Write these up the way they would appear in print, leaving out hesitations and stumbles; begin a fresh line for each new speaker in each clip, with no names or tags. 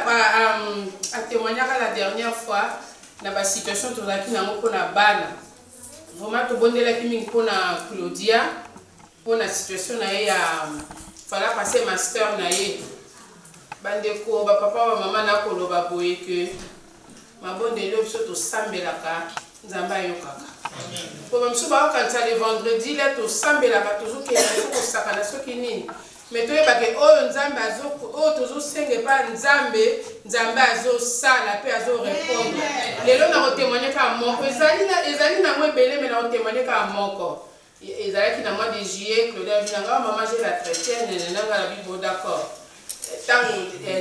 à témoigner la dernière fois dans la situation de la bana. Vraiment, tout le monde est là pour Claudia, pour la situation il fallait passer master naïe. Bandeko, papa, maman na koloba boye que ma bonne de l'eau surtout sambelaka, nzamba yokaka. Pour même si quand ça le vendredi là tout sambelaka toujours que na sakana sokini. Mais toi parce que oh nzamba azo oh toujours senge pas nzambe azo sala pe azo répondre. Lelo na témoigner ka moko ezali na moi belé mais na témoigner ka moko. Ezali ki na mois de juillet Claudia vinanga maman j'ai la chrétienne nanga la Bible d'accord. Tant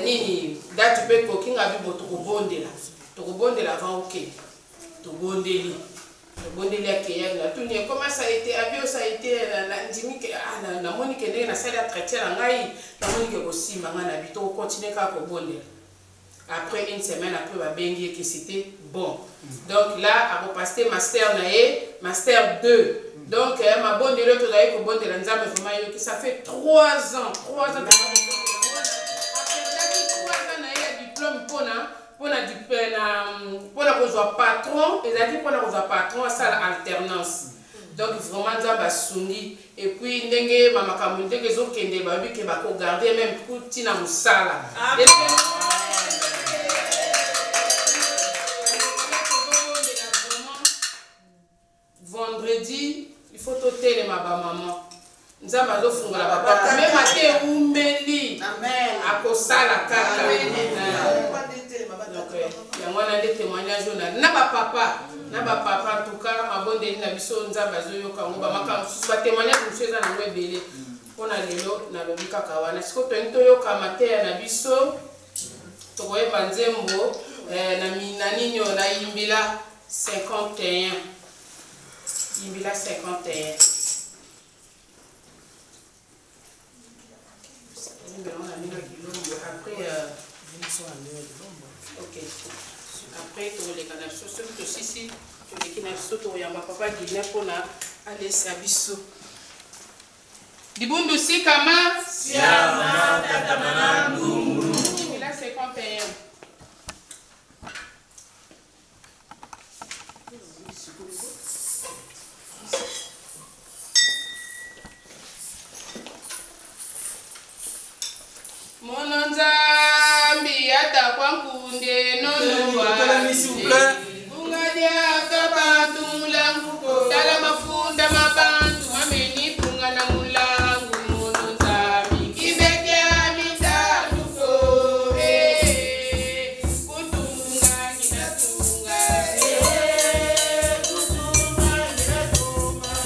nini date pe kokinga Bible tokobondela avant OK. Tobondeli akeyaki na tuni comment ça a été abio ça a été na ndimi ke na moni ke ndenge na sala chrétien ngai na moni ke kosima nga na bito continuer ka kobondela. Après une semaine après ba bengi que c'était bon. Donc là à passer master naé master 2. Donc ma bondelo to dai ko bondela nzambe vraiment yo ki ça fait 3 ans pour la patron, et là pour la patron ça l'alternance. Donc vraiment ça sungi et puis ndenge mama kamunde que zo kende ba bi ke ba ko garder même pour tina musala. Vendredi il faut toter ma maman. Nzamba zo fungola papa même ate umeli. Amen. Akosala kaka. Donc on a des témoignages na papa en tout cas ma bonne na biso nzamba zo yoka ngoba maka ba témoignage mseza na ngwebele pona lelo na lobi kaka wana siko to yoka mateya na biso to koyeba nzembo na ninyo na yimbila 51 yimbila 51 après ok. Après, tu les canaux sociaux, tu aussi, tu les canaux sociaux, tu as papa Guinée pour aller sabiso. Dibundu si kama. Siama tatamana ndumuru. Là c'est 51. Mononzambi atakwankunde nono ungadia kabantu mulangu tala mafunda mabantu mameni punga na mulangu mononzambi kibekia midaluko kutunga kinatunga kutunga kinatunga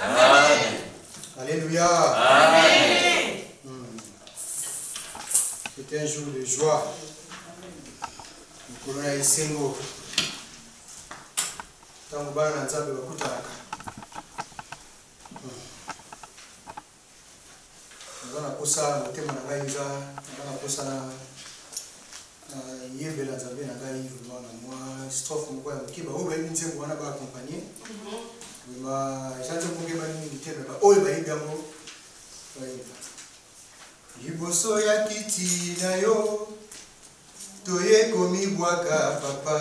Amen.
Alléluia.
Amen.
C'était un jour de joie. Nous avons eu Sengo. Tant que nous avons eu nous avons posa le thème na ngai za na posa na yebela nzambe na ngai vraiment na moi strophe moko ya mokeba oyo bayebi nzembo wana baakompagne vraiment eza nzembo nge balingi te ba oyo bayebi yango bayeba liboso ya kiti na yo toye komibwaka papa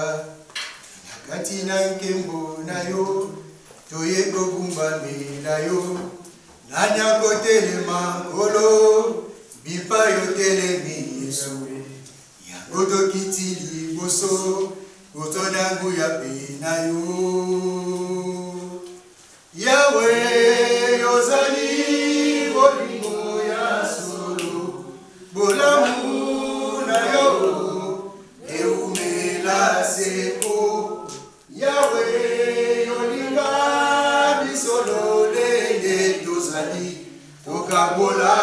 na kati na nkembo na yo toye kogumbamela yo nani akotelema nkolo bipa yo telemi yesu yango tokiti liboso kotona nguya mpe na yo yawe ozali bolingo ya solo bolamu na yo eumela seko yawe yolinga bisolo lenge tozali tokabola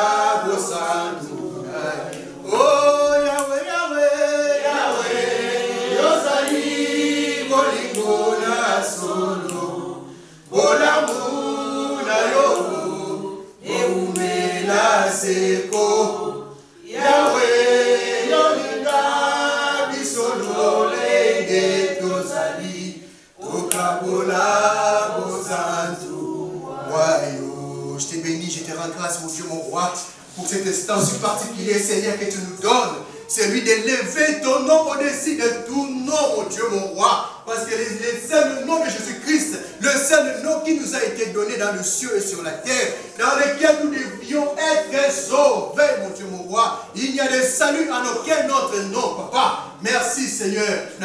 bosantu oh yawe yawe yawe yozali bolingo na solo bolamu na yo eumela seko yawe yolinga bisolo lenge tozali tokabola bosantu wayo. Je te bénis, je te rends grâce mon Dieu mon roi pour cet instant si particulier Seigneur que tu nous donnes, celui d'élever ton nom au-dessus de tout nom mon Dieu mon roi. Parce que le seul nom de Jésus-Christ, le seul nom qui nous a été donné dans le ciel et sur la terre, dans lequel nous devions être sauvés, mon Dieu, mon roi. Il n'y a de salut en aucun autre nom, papa. Merci, Seigneur. Il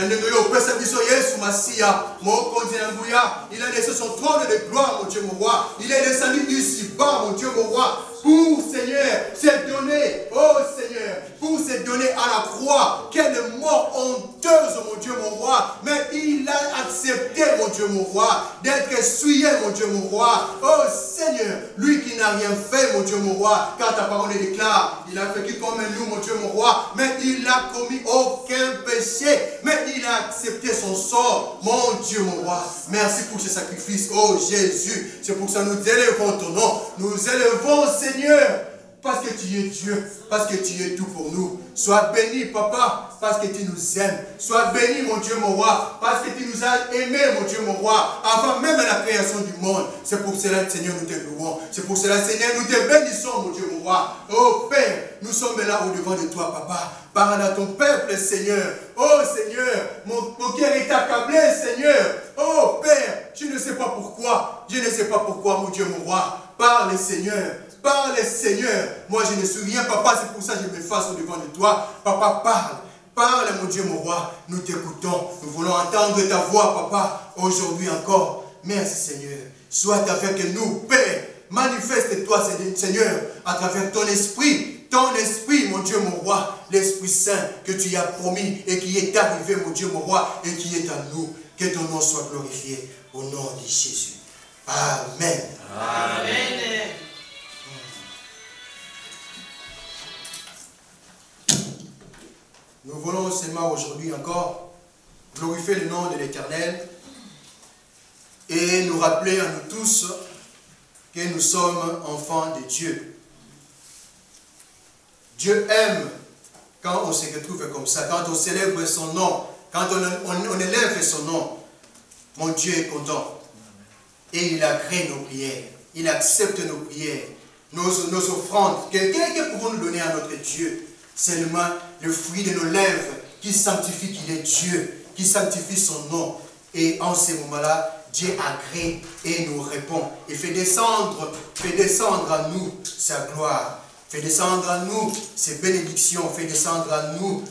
a laissé son trône de gloire, mon Dieu, mon roi. Il est descendu ici-bas, mon Dieu, mon roi, pour, Seigneur, se donner, oh Seigneur, pour se donner à la croix. Quelle mort honteuse, mon Dieu, mon roi. Mais il a accepté, mon Dieu, mon roi, d'être essuyé, mon Dieu, mon roi. Oh Seigneur, lui qui n'a rien fait, mon Dieu, mon roi, car ta parole le déclare, il a vécu comme nous, mon Dieu, mon roi, mais il n'a commis aucun péché, mais il a accepté son sort, mon Dieu, mon roi. Merci pour ce sacrifice, oh Jésus. C'est pour ça que nous élevons ton nom, nous élevons, Seigneur, parce que tu es Dieu, parce que tu es tout pour nous. Sois béni, papa, parce que tu nous aimes. Sois béni, mon Dieu, mon roi, parce que tu nous as aimés, mon Dieu, mon roi, avant même la création du monde. C'est pour cela, Seigneur, nous te louons. C'est pour cela, Seigneur, nous te bénissons, mon Dieu, mon roi. Oh Père, nous sommes là au-devant de toi, papa. Parle à ton peuple, Seigneur. Oh Seigneur, mon cœur est accablé, Seigneur. Oh Père, je ne sais pas pourquoi. Je ne sais pas pourquoi, mon Dieu, mon roi. Parle, Seigneur. Parle, Seigneur. Moi, je ne suis rien, papa. C'est pour ça que je me fasse au-devant de toi. Papa, parle. Parle, mon Dieu, mon roi. Nous t'écoutons. Nous voulons entendre ta voix, papa, aujourd'hui encore. Merci, Seigneur. Sois avec nous, Père. Manifeste-toi, Seigneur, à travers ton esprit. Ton esprit, mon Dieu, mon roi. L'Esprit Saint que tu as promis et qui est arrivé, mon Dieu, mon roi, et qui est à nous. Que ton nom soit glorifié au nom de Jésus. Amen.
Amen.
Nous voulons seulement aujourd'hui encore glorifier le nom de l'Éternel et nous rappeler à nous tous que nous sommes enfants de Dieu. Dieu aime quand on se retrouve comme ça, quand on célèbre son nom, quand on élève son nom. Mon Dieu est content et il agrée nos prières, il accepte nos prières, nos offrandes. Que pouvons-nous donner à notre Dieu? Seulement le fruit de nos lèvres qui sanctifie qu'il est Dieu, qui sanctifie son nom. Et en ce moment-là, Dieu agrée et nous répond. Et fait descendre à nous sa gloire. Fait descendre à nous ses bénédictions. Fait descendre à nous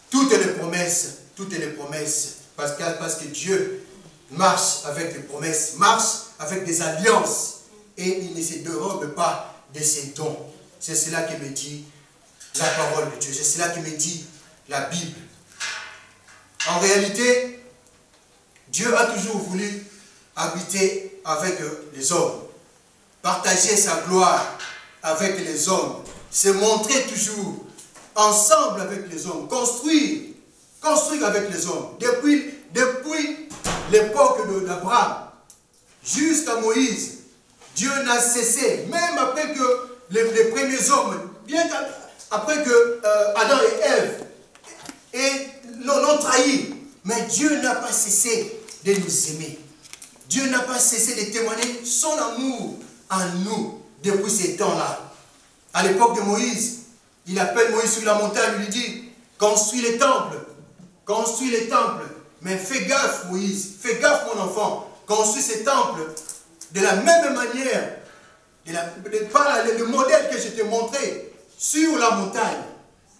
toutes les promesses. Toutes les promesses. Parce que Dieu marche avec des promesses, marche avec des alliances. Et il ne se dérobe pas de ses dons. C'est cela que me dit la parole de Dieu. C'est cela que me dit la Bible. En réalité, Dieu a toujours voulu habiter avec les hommes. partager sa gloire avec les hommes, se montrer toujours ensemble avec les hommes, construire avec les hommes. Depuis l'époque d'Abraham jusqu'à Moïse, Dieu n'a cessé, même après que les premiers hommes, bien après que Adam et Ève l'ont trahi, mais Dieu n'a pas cessé de nous aimer. Dieu n'a pas cessé de témoigner son amour en nous depuis ces temps-là. À l'époque de Moïse, il appelle Moïse sur la montagne, il lui dit, construis les temples, mais fais gaffe Moïse, fais gaffe mon enfant, construis ces temples de la même manière, par le modèle que je t'ai montré sur la montagne.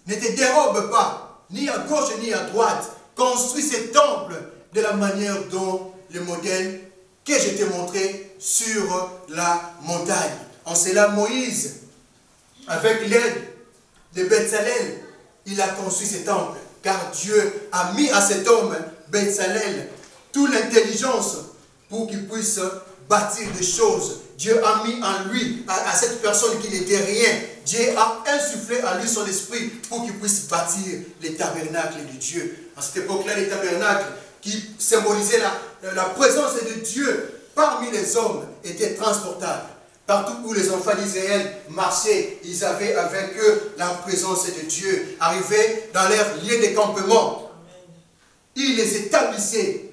Ne te dérobe pas, ni à gauche ni à droite. Construis ces temples de la manière dont le modèle que je t'ai montré sur la montagne. En cela, Moïse, avec l'aide de Bezalel, il a construit ces temples. Car Dieu a mis à cet homme, Bezalel, toute l'intelligence pour qu'il puisse bâtir des choses. Dieu a mis en lui, à cette personne qui n'était rien, Dieu a insufflé à lui son esprit pour qu'il puisse bâtir les tabernacles de Dieu. À cette époque-là, les tabernacles qui symbolisaient la présence de Dieu parmi les hommes étaient transportables. Partout où les enfants d'Israël marchaient, ils avaient avec eux la présence de Dieu. Arrivés dans leur lieu de campement, ils les établissaient.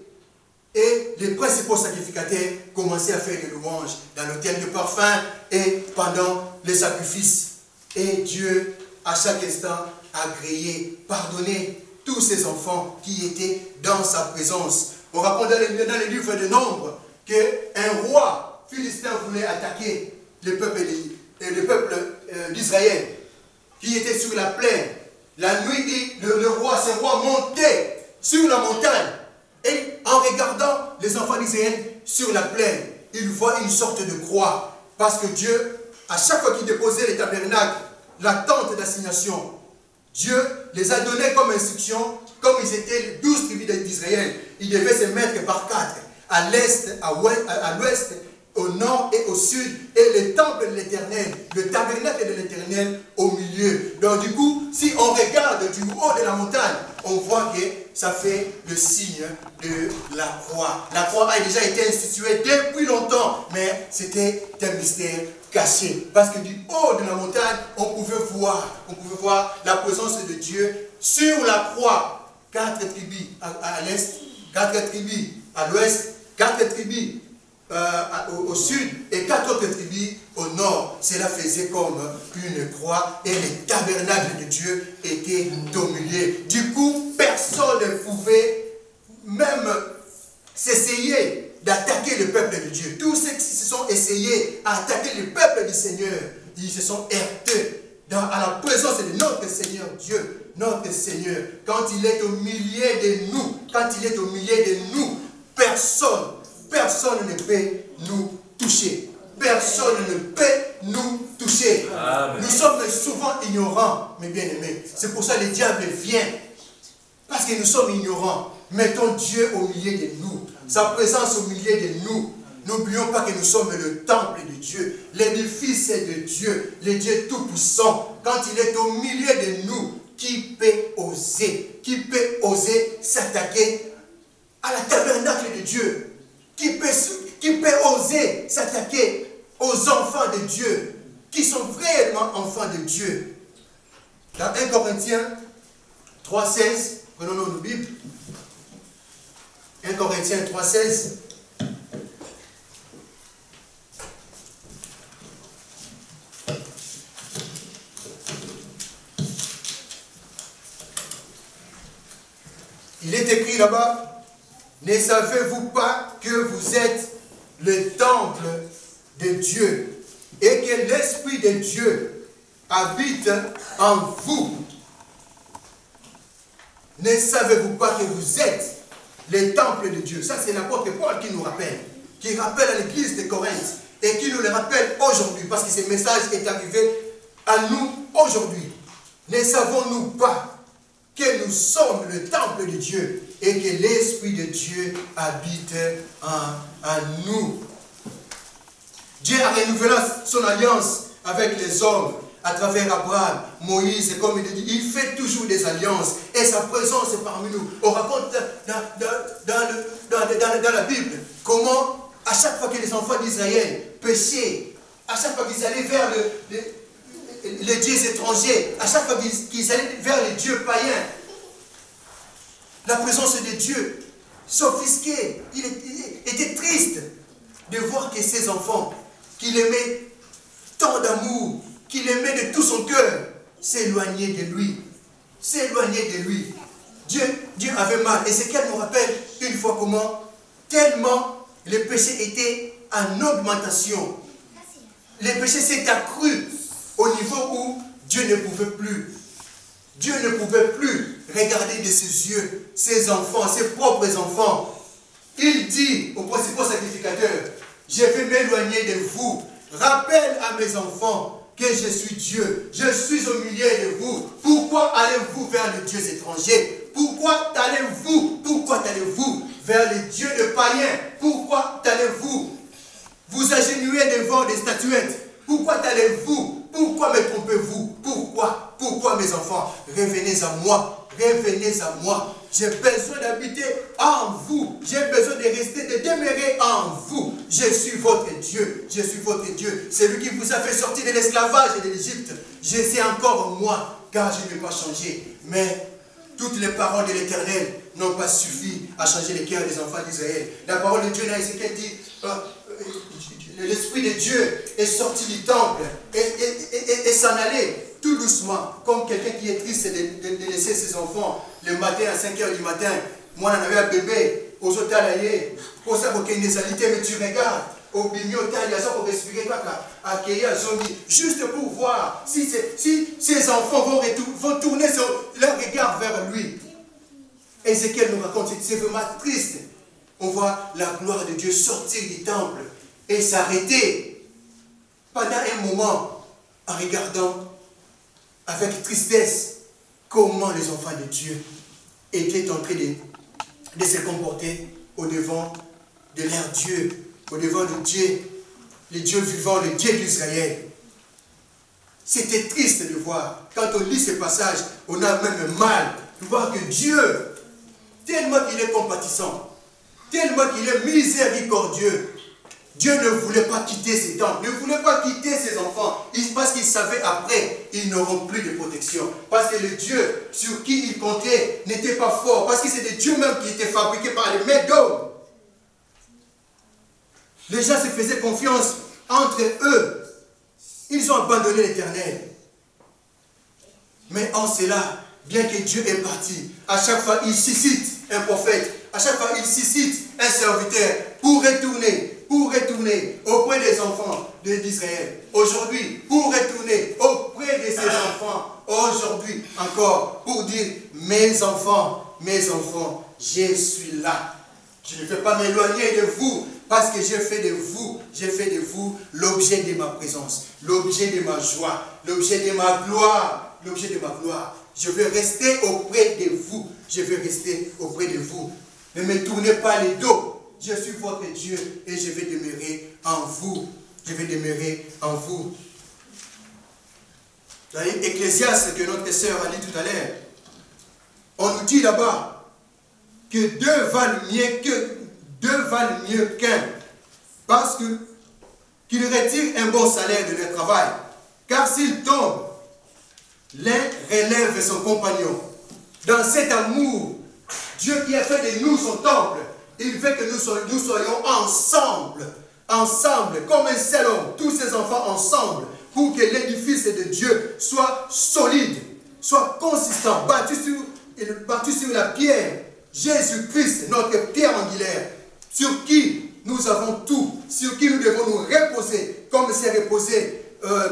Et les principaux sacrificateurs commençaient à faire des louanges dans l'autel de parfum et pendant les sacrifices. Et Dieu, à chaque instant, a grillé, pardonné tous ces enfants qui étaient dans sa présence. On raconte dans les livres de Nombres qu'un roi philistin voulait attaquer le peuple d'Israël qui était sur la plaine. La nuit, ce roi montait sur la montagne. Et en regardant les enfants d'Israël sur la plaine, il voit une sorte de croix. Parce que Dieu, à chaque fois qu'il déposait les tabernacles, la tente d'assignation, Dieu les a donnés comme instruction, comme ils étaient les 12 tribus d'Israël. Ils devaient se mettre par 4, à l'est, à l'ouest, au nord et au sud, et le temple de l'Éternel, le tabernacle de l'Éternel au milieu. Donc du coup, si on regarde du haut de la montagne, on voit que ça fait le signe de la croix. La croix a déjà été instituée depuis longtemps, mais c'était un mystère caché. Parce que du haut de la montagne, on pouvait voir la présence de Dieu sur la croix. 4 tribus à l'est, 4 tribus à l'ouest, 4 tribus au sud et 4 autres tribus au nord. Cela faisait comme une croix et les tabernacles de Dieu étaient au milieu. Du coup, personne ne pouvait même s'essayer d'attaquer le peuple de Dieu. Tous ceux qui se sont essayés à attaquer le peuple du Seigneur, ils se sont heurtés à la présence de notre Seigneur Dieu. Notre Seigneur, quand il est au milieu de nous, personne ne peut nous toucher. Personne ne peut nous toucher. Amen. Nous sommes souvent ignorants, mes bien-aimés. C'est pour ça que le diable vient. Parce que nous sommes ignorants. Mettons Dieu au milieu de nous. Sa présence au milieu de nous. N'oublions pas que nous sommes le temple de Dieu. L'édifice de Dieu. Le Dieu Tout-Puissant. Quand il est au milieu de nous, qui peut oser s'attaquer à la tabernacle de Dieu? Qui peut oser s'attaquer aux enfants de Dieu, qui sont réellement enfants de Dieu? Dans 1 Corinthiens 3,16, prenons nos Bibles. 1 Corinthiens 3,16. Il est écrit là-bas, ne savez-vous pas que vous êtes le temple de Dieu et que l'Esprit de Dieu habite en vous? Ne savez-vous pas que vous êtes le temple de Dieu? Ça, c'est l'apôtre Paul qui nous rappelle, qui rappelle à l'église de Corinthe et qui nous le rappelle aujourd'hui, parce que ce message est arrivé à nous aujourd'hui. Ne savons-nous pas que nous sommes le temple de Dieu et que l'Esprit de Dieu habite en nous? Dieu a renouvelé son alliance avec les hommes à travers Abraham, Moïse, et comme il dit, il fait toujours des alliances et sa présence est parmi nous. On raconte dans la Bible comment à chaque fois que les enfants d'Israël péchaient, à chaque fois qu'ils allaient vers les dieux étrangers, à chaque fois qu'ils allaient vers les dieux païens, la présence de Dieu s'offusquait. Il était triste de voir que ses enfants, qu'il aimait tant d'amour, qu'il aimait de tout son cœur, s'éloignaient de lui. S'éloignaient de lui. Dieu avait mal. Et c'est qu'elle nous rappelle une fois comment, tellement les péchés étaient en augmentation. Les péchés s'étaient accrus au niveau où Dieu ne pouvait plus. Dieu ne pouvait plus regarder de ses yeux ses enfants, ses propres enfants. Il dit au principal sacrificateur, je vais m'éloigner de vous. Rappelle à mes enfants que je suis Dieu. Je suis au milieu de vous. Pourquoi allez-vous vers les dieux étrangers? Pourquoi allez-vous vers les dieux de païens? Pourquoi allez-vous vous agenouiller devant des statuettes? Pourquoi allez-vous? Pourquoi me trompez-vous? Pourquoi mes enfants? Revenez à moi. Revenez à moi. J'ai besoin d'habiter en vous. J'ai besoin de rester, de demeurer en vous. Je suis votre Dieu. Je suis votre Dieu. C'est lui qui vous a fait sortir de l'esclavage et de l'Égypte. Je sais encore moi, car je n'ai pas changé. Mais toutes les paroles de l'Éternel n'ont pas suffi à changer les cœurs des enfants d'Israël. La parole de Dieu dans Ézéchiel dit, l'Esprit de Dieu est sorti du temple et s'en allait tout doucement, comme quelqu'un qui est triste de laisser ses enfants le matin à 5 h du matin. Moi, j'en avais un bébé, aux hôtels ailleurs, pour ça, pour qu'il y ait une nésalité, mais tu regardes, au bimi hôtel, il y a ça pour respirer, à accueillir, juste pour voir si ces enfants vont tourner leur regard vers lui. Ézéchiel nous raconte, c'est vraiment triste. On voit la gloire de Dieu sortir du temple et s'arrêter pendant un moment en regardant avec tristesse comment les enfants de Dieu étaient en train de se comporter au-devant de leur Dieu, au-devant de Dieu, le Dieu vivant, le Dieu d'Israël. C'était triste de voir. Quand on lit ce passage, on a même mal de voir que Dieu, tellement qu'il est compatissant, tellement qu'il est miséricordieux, Dieu ne voulait pas quitter ses temples, ne voulait pas quitter ses enfants, parce qu'il savait après, ils n'auront plus de protection. Parce que le Dieu sur qui il comptait n'était pas fort, parce que c'est des dieux même qui étaient fabriqués par les mains d'hommes. Les gens se faisaient confiance entre eux. Ils ont abandonné l'Éternel. Mais en cela, bien que Dieu est parti, à chaque fois il suscite un prophète, à chaque fois il suscite un serviteur pour retourner auprès des enfants d'Israël. Aujourd'hui, pour retourner auprès de ses enfants. Aujourd'hui encore, pour dire, mes enfants, je suis là. Je ne vais pas m'éloigner de vous, parce que j'ai fait de vous l'objet de ma présence, l'objet de ma joie, l'objet de ma gloire, Je vais rester auprès de vous. Ne me tournez pas les dos. Je suis votre Dieu et je vais demeurer en vous. Dans l'Ecclésiaste que notre sœur a dit tout à l'heure, on nous dit là-bas que deux valent mieux qu'un, parce qu'ils retirent un bon salaire de leur travail. Car s'ils tombent, l'un relève son compagnon. Dans cet amour, Dieu qui a fait de nous son temple, il veut que nous soyons ensemble, comme un seul homme, tous ces enfants ensemble, pour que l'édifice de Dieu soit solide, soit consistant, battu sur la pierre, Jésus-Christ, notre pierre angulaire, sur qui nous avons tout, sur qui nous devons nous reposer, comme s'est reposé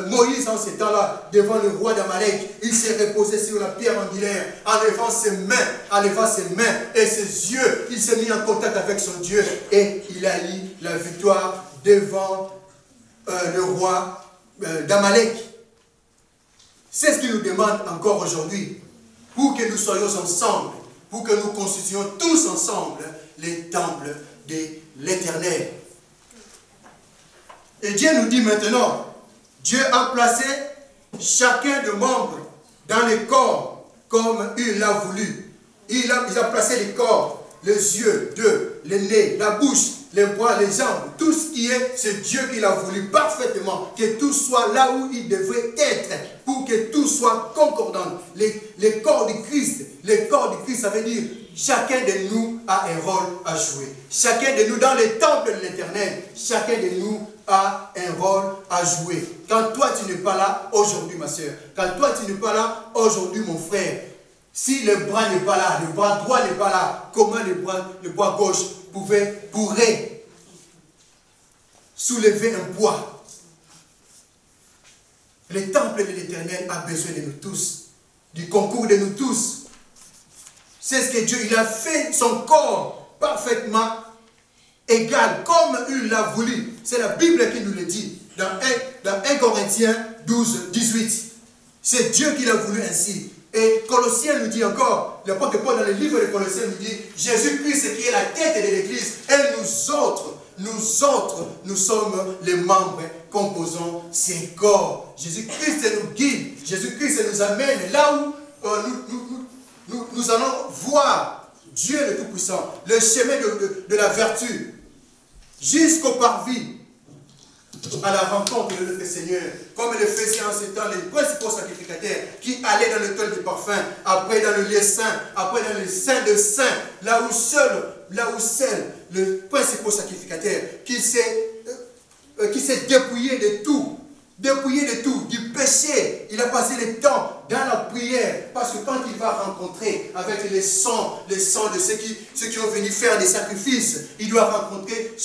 Moïse en ces temps-là, devant le roi d'Amalek. Il s'est reposé sur la pierre angulaire, en levant ses mains et ses yeux. Il s'est mis en contact avec son Dieu et il a eu la victoire devant le roi d'Amalek. C'est ce qu'il nous demande encore aujourd'hui, pour que nous soyons ensemble, pour que nous constituions tous ensemble les temples de l'Éternel. Et Dieu nous dit maintenant, Dieu a placé chacun des membres dans les corps comme il l'a voulu. Il a placé les corps, les yeux, le nez, la bouche, les bras, les jambes, tout ce qui est, c'est Dieu qui l'a voulu parfaitement, que tout soit là où il devrait être, pour que tout soit concordant. Les corps du Christ, ça veut dire chacun de nous a un rôle à jouer. Chacun de nous dans les temples de l'Éternel, chacun de nous a un rôle à jouer. Quand toi tu n'es pas là aujourd'hui ma soeur, quand toi tu n'es pas là aujourd'hui mon frère, si le bras n'est pas là, le bras droit n'est pas là, comment le bras gauche pourrait soulever un poids? Le temple de l'Éternel a besoin de nous tous, du concours de nous tous. C'est ce que Dieu, il a fait son corps parfaitement égal, comme il l'a voulu. C'est la Bible qui nous le dit, dans 1 Corinthiens 12, 18. C'est Dieu qui l'a voulu ainsi. Et Colossiens nous dit encore, l'apôtre Paul dans le livre de Colossiens nous dit, Jésus-Christ qui est la tête de l'Église, et nous autres, nous sommes les membres composant ces corps. Jésus-Christ nous guide, Jésus-Christ nous amène là où nous allons voir Dieu le Tout-Puissant, le chemin de la vertu, jusqu'au parvis, à la rencontre de notre Seigneur, comme le faisaient en ce temps les principaux sacrificateurs qui allaient dans le temple du parfum, après dans le lieu saint, après dans le saint de saints, là où seul le principal sacrificateur qui s'est dépouillé de tout, du péché. Il a passé le temps dans la prière, parce que quand il va rencontrer avec les sangs de ceux qui ont venu faire des sacrifices, il doit rencontrer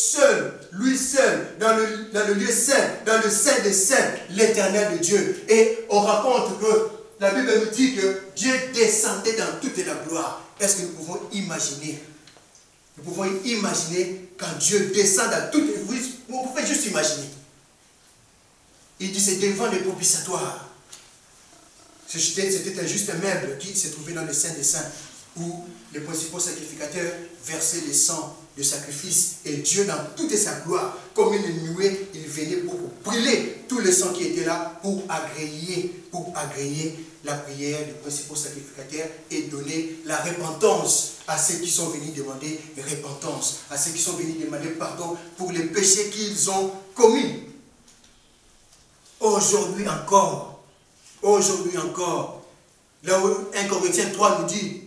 lui seul, dans le lieu saint, dans le saint des saints, l'Éternel de Dieu. Et on raconte que la Bible nous dit que Dieu descendait dans toute la gloire. Est-ce que nous pouvons imaginer? Nous pouvons imaginer quand Dieu descend dans toute la gloire. Vous pouvez juste imaginer. Il dit c'est devant les propitiatoires. C'était juste un meuble qui se trouvait dans le Saint des Saints, où les principaux sacrificateurs versaient le sang de sacrifice. Et Dieu, dans toute sa gloire, comme une nuée, il venait pour brûler tout le sang qui était là, pour agréer la prière des principaux sacrificateurs et donner la repentance à ceux qui sont venus demander repentance, à ceux qui sont venus demander pardon pour les péchés qu'ils ont commis. Aujourd'hui encore, là où 1 Corinthiens 3 nous dit,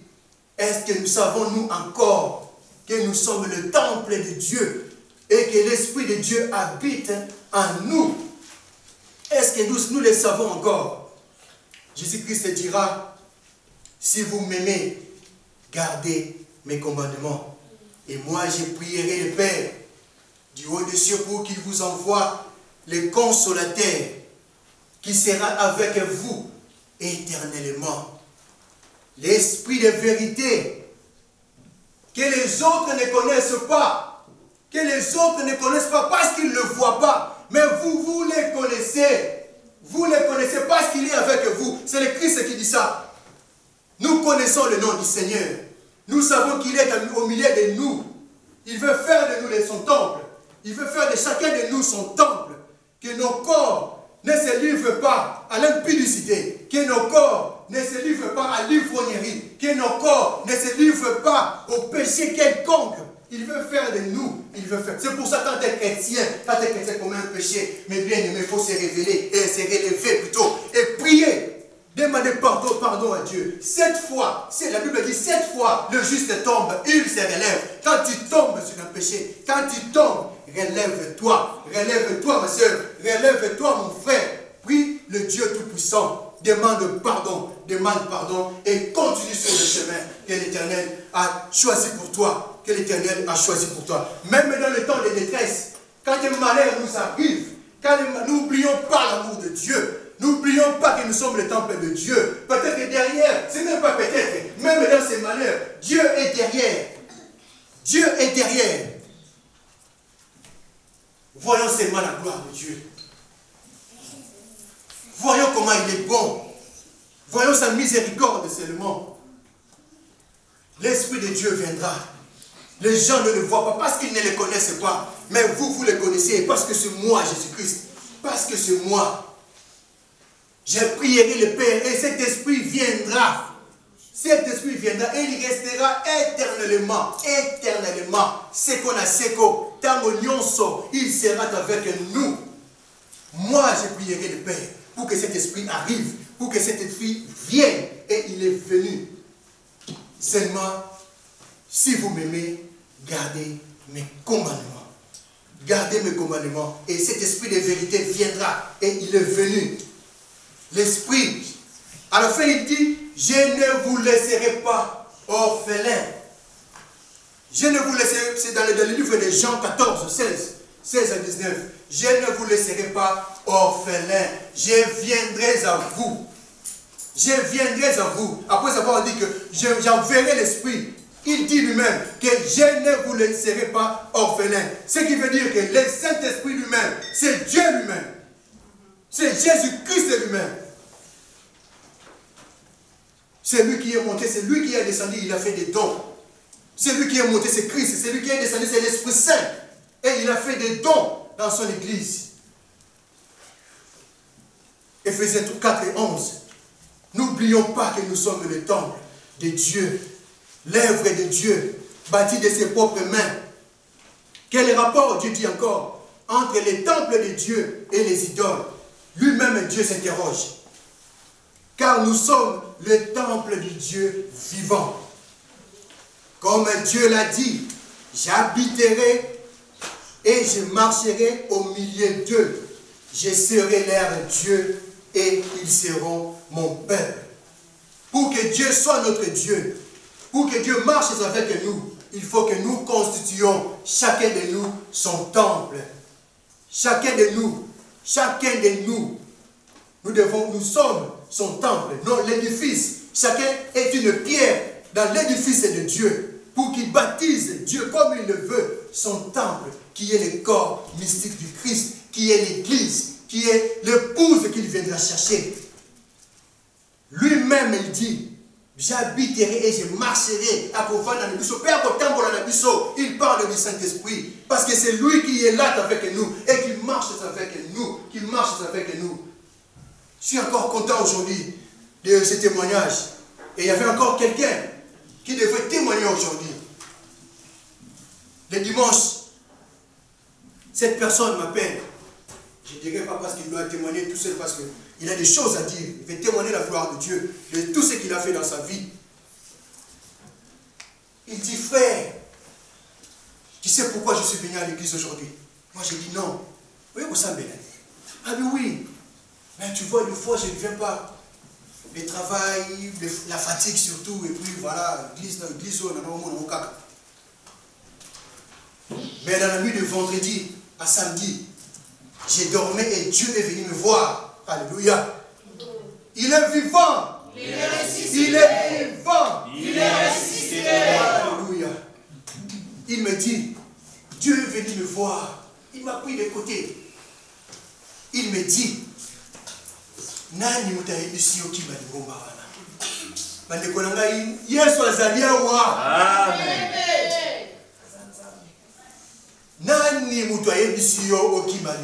est-ce que nous savons nous encore que nous sommes le temple de Dieu et que l'Esprit de Dieu habite en nous? Est-ce que nous le savons encore? Jésus-Christ dira, si vous m'aimez, gardez mes commandements. Et moi je prierai le Père du haut des cieux pour qu'il vous envoie le consolateur qui sera avec vous éternellement. L'esprit de vérité que les autres ne connaissent pas. Que les autres ne connaissent pas parce qu'ils ne le voient pas. Mais vous les connaissez. Vous les connaissez parce qu'il est avec vous. C'est le Christ qui dit ça. Nous connaissons le nom du Seigneur. Nous savons qu'il est au milieu de nous. Il veut faire de nous son temple. Il veut faire de chacun de nous son temple. Que nos corps ne se livrent pas à l'impudicité. Que nos corps ne se livrent pas à l'ivrognerie. Que nos corps ne se livrent pas au péché quelconque. Il veut faire de nous. Il veut faire. C'est pour ça quand tu es chrétien commet un péché, mais bien aimé, il faut se révéler et se relever plutôt. Et prier. Demander pardon à Dieu. 7 fois, la Bible dit 7 fois, le juste tombe, il se relève. Quand tu tombes sur un péché, quand tu tombes, relève-toi ma soeur, relève-toi mon frère. Prie le Dieu Tout-Puissant, demande pardon et continue sur le chemin que l'Éternel a choisi pour toi. Même dans le temps de détresse, quand un malheur nous arrive, quand nous n'oublions pas l'amour de Dieu, n'oublions pas que nous sommes le temple de Dieu. Peut-être que derrière, ce n'est pas peut-être, même dans ces malheurs, Dieu est derrière. Dieu est derrière. Voyons seulement la gloire de Dieu. Voyons comment il est bon. Voyons sa miséricorde seulement. L'Esprit de Dieu viendra. Les gens ne le voient pas parce qu'ils ne les connaissent pas. Mais vous, vous les connaissez parce que c'est moi, Jésus-Christ. Parce que c'est moi. Je prierai le Père et cet esprit viendra. Cet esprit viendra et il restera éternellement. Éternellement. C'est qu'on a seko. Tango nyonso, il sera avec nous. Moi, je prierai le Père pour que cet esprit arrive. Pour que cet esprit vienne. Et il est venu. Seulement, si vous m'aimez, gardez mes commandements. Gardez mes commandements. Et cet esprit de vérité viendra. Et il est venu. L'esprit. À la fin, il dit, je ne vous laisserai pas orphelins. Je ne vous laisserai, c'est dans le livre de Jean 14, 16 à 19. Je ne vous laisserai pas orphelins. Je viendrai à vous. Je viendrai à vous. Après avoir dit que j'enverrai l'esprit. Il dit lui-même que je ne vous laisserai pas orphelins. Ce qui veut dire que le Saint-Esprit lui-même, c'est Dieu lui-même. C'est Jésus-Christ lui-même. C'est lui qui est monté, c'est lui qui est descendu, il a fait des dons. C'est lui qui est monté, c'est Christ. C'est lui qui est descendu, c'est l'Esprit Saint. Et il a fait des dons dans son église. Éphésiens 4 et 11. N'oublions pas que nous sommes le temple de Dieu. L'œuvre de Dieu, bâtie de ses propres mains. Quel rapport, Dieu dit encore, entre les temples de Dieu et les idoles? Lui-même, Dieu s'interroge. Car nous sommes le temple du Dieu vivant. Comme Dieu l'a dit, j'habiterai et je marcherai au milieu d'eux. Je serai leur Dieu et ils seront mon peuple. Pour que Dieu soit notre Dieu, pour que Dieu marche avec nous, il faut que nous constituions chacun de nous son temple. Chacun de nous, nous sommes son temple, non l'édifice. Chacun est une pierre dans l'édifice de Dieu pour qu'il baptise Dieu comme il le veut, son temple qui est le corps mystique du Christ, qui est l'église, qui est l'épouse qu'il viendra chercher. Lui-même il dit, j'habiterai et je marcherai à pouvoir dans le buisson. Il parle du Saint-Esprit parce que c'est lui qui est là avec nous et qui marche avec nous, Je suis encore content aujourd'hui de ce témoignage. Et il y avait encore quelqu'un qui devait témoigner aujourd'hui. Le dimanche, cette personne m'appelle. Je ne dirais pas parce qu'il doit témoigner tout seul, parce qu'il a des choses à dire. Il veut témoigner la gloire de Dieu, de tout ce qu'il a fait dans sa vie. Il dit, frère, tu sais pourquoi je suis venu à l'église aujourd'hui? Moi, j'ai dit non. Oui, vous savez. Ah oui. Mais tu vois, des fois, je ne viens pas. Le travail, la fatigue surtout, et puis voilà, l'église, on a. Mais dans la nuit de vendredi à samedi, j'ai dormi et Dieu est venu me voir. Alléluia. Il est vivant. Il est ressuscité. Il est vivant. Il est ressuscité. Alléluia. Il me dit, Dieu est venu me voir. Il m'a pris de côté. Il me dit, Nani mutayebisi okima ngomba wana. Bandeko na ngai, Yesu azali awa. Amen. Nani mutayebisi okima